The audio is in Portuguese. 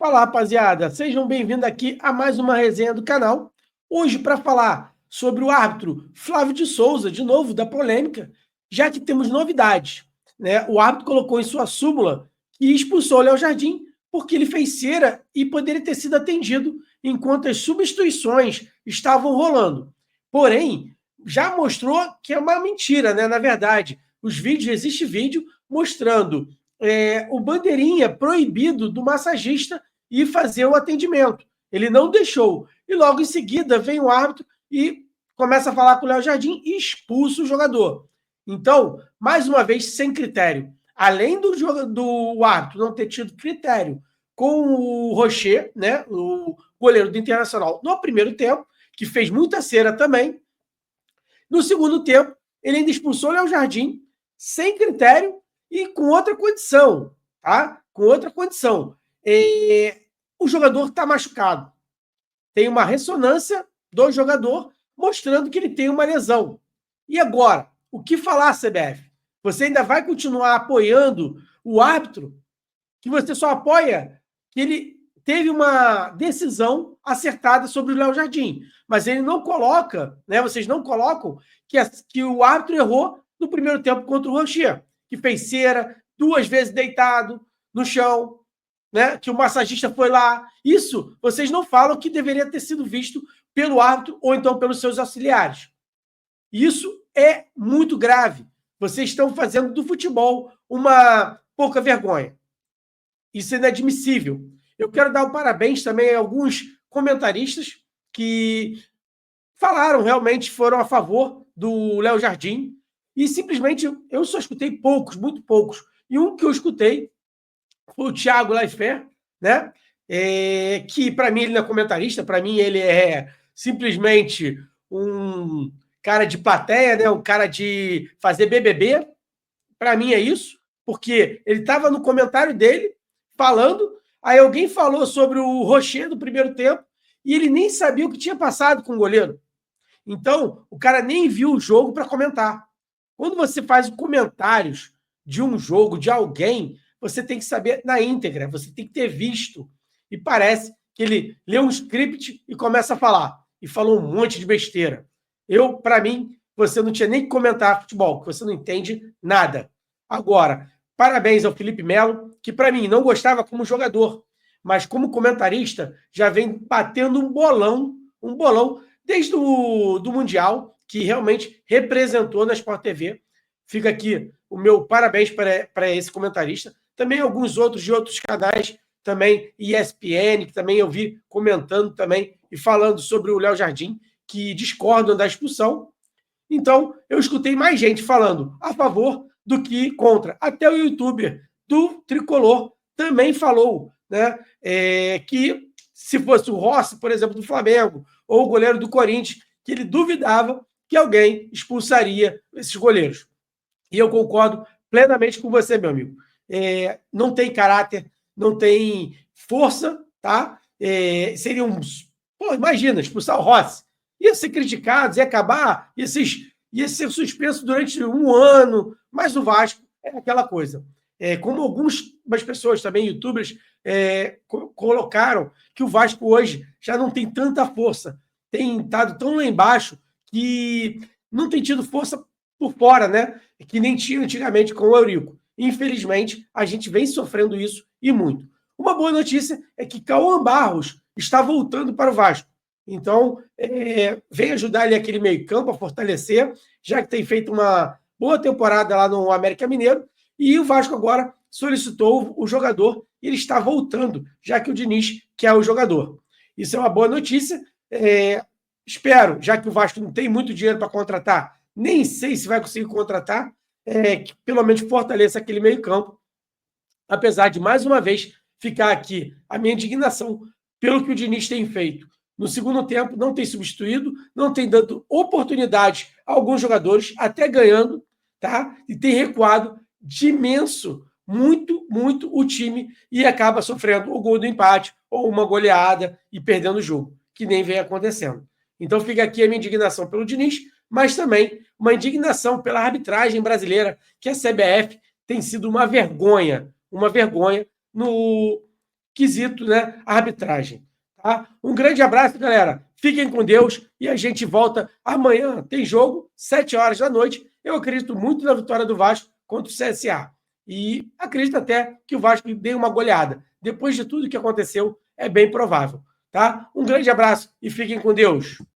Fala, rapaziada, sejam bem-vindos aqui a mais uma resenha do canal. Hoje para falar sobre o árbitro Flávio de Souza, de novo, da polêmica, já que temos novidades, né? O árbitro colocou em sua súmula que expulsou o Léo Jardim porque ele fez cera e poderia ter sido atendido enquanto as substituições estavam rolando. Porém, já mostrou que é uma mentira, né? Na verdade, existe vídeo mostrando o bandeirinha proibido do massagista e fazer o atendimento. Ele não deixou. E logo em seguida vem o árbitro e começa a falar com o Léo Jardim e expulsa o jogador. Então, mais uma vez, sem critério. Além do árbitro não ter tido critério com o Rocher, né, o goleiro do Internacional, no primeiro tempo, que fez muita cera também. No segundo tempo, ele ainda expulsou o Léo Jardim, sem critério e com outra condição, tá? Com outra condição. O jogador está machucado. Tem uma ressonância do jogador mostrando que ele tem uma lesão. E agora? O que falar, CBF? Você ainda vai continuar apoiando o árbitro que você só apoia que ele teve uma decisão acertada sobre o Léo Jardim, mas ele não coloca, né? Vocês não colocam que o árbitro errou no primeiro tempo contra o Rocher, que fez cera, 2 vezes deitado no chão, né? Que o massagista foi lá. Isso vocês não falam que deveria ter sido visto pelo árbitro ou então pelos seus auxiliares. Isso é muito grave. Vocês estão fazendo do futebol uma pouca vergonha. Isso é inadmissível. Eu quero dar um parabéns também a alguns comentaristas que falaram, realmente foram a favor do Léo Jardim. E simplesmente eu só escutei poucos, muito poucos. E um que eu escutei foi o Thiago Leifert, né? Que para mim ele não é comentarista, para mim ele é simplesmente um cara de plateia, né? Um cara de fazer BBB. Para mim é isso, porque ele estava no comentário dele falando, aí alguém falou sobre o Rocher do primeiro tempo e ele nem sabia o que tinha passado com o goleiro. Então, o cara nem viu o jogo para comentar. Quando você faz comentários de um jogo, de alguém, você tem que saber na íntegra, você tem que ter visto. E parece que ele lê um script e começa a falar. E falou um monte de besteira. Para mim, você não tinha nem que comentar futebol, porque você não entende nada. Agora, parabéns ao Felipe Melo, que para mim não gostava como jogador, mas como comentarista já vem batendo um bolão desde do Mundial, que realmente representou na Sport TV. Fica aqui o meu parabéns para esse comentarista. Também alguns outros de outros canais, também ESPN, que também eu vi comentando também e falando sobre o Léo Jardim, que discordam da expulsão. Então, eu escutei mais gente falando a favor do que contra. Até o youtuber do Tricolor também falou, né, que se fosse o Rossi, por exemplo, do Flamengo, ou o goleiro do Corinthians, que ele duvidava que alguém expulsaria esses goleiros. E eu concordo plenamente com você, meu amigo. Não tem caráter, não tem força, tá? Seria um... Pô, imagina, expulsar o Rossi. Ia ser criticado, ia acabar, ia ser suspenso durante 1 ano, mas o Vasco é aquela coisa. Como algumas pessoas também, youtubers, colocaram que o Vasco hoje já não tem tanta força, tem estado tão lá embaixo que não tem tido força por fora, né? Que nem tinha antigamente com o Eurico. Infelizmente, a gente vem sofrendo isso e muito. Uma boa notícia é que Cauã Barros está voltando para o Vasco. Então, vem ajudar ali aquele meio-campo a fortalecer, já que tem feito uma boa temporada lá no América Mineiro, e o Vasco agora solicitou o jogador e ele está voltando, já que o Diniz quer o jogador. Isso é uma boa notícia. Espero, já que o Vasco não tem muito dinheiro para contratar, nem sei se vai conseguir contratar, que pelo menos fortaleça aquele meio-campo, apesar de, mais uma vez, ficar aqui a minha indignação pelo que o Diniz tem feito. No segundo tempo, não tem substituído, não tem dado oportunidade a alguns jogadores, até ganhando, tá? E tem recuado de imenso, muito, muito o time e acaba sofrendo o gol do empate ou uma goleada e perdendo o jogo, que nem vem acontecendo. Então fica aqui a minha indignação pelo Diniz, mas também uma indignação pela arbitragem brasileira, que a CBF tem sido uma vergonha quesito, né, arbitragem. Tá? Um grande abraço, galera. Fiquem com Deus e a gente volta amanhã. Tem jogo, 7 horas da noite. Eu acredito muito na vitória do Vasco contra o CSA. E acredito até que o Vasco dê uma goleada. Depois de tudo que aconteceu, é bem provável. Tá? Um grande abraço e fiquem com Deus.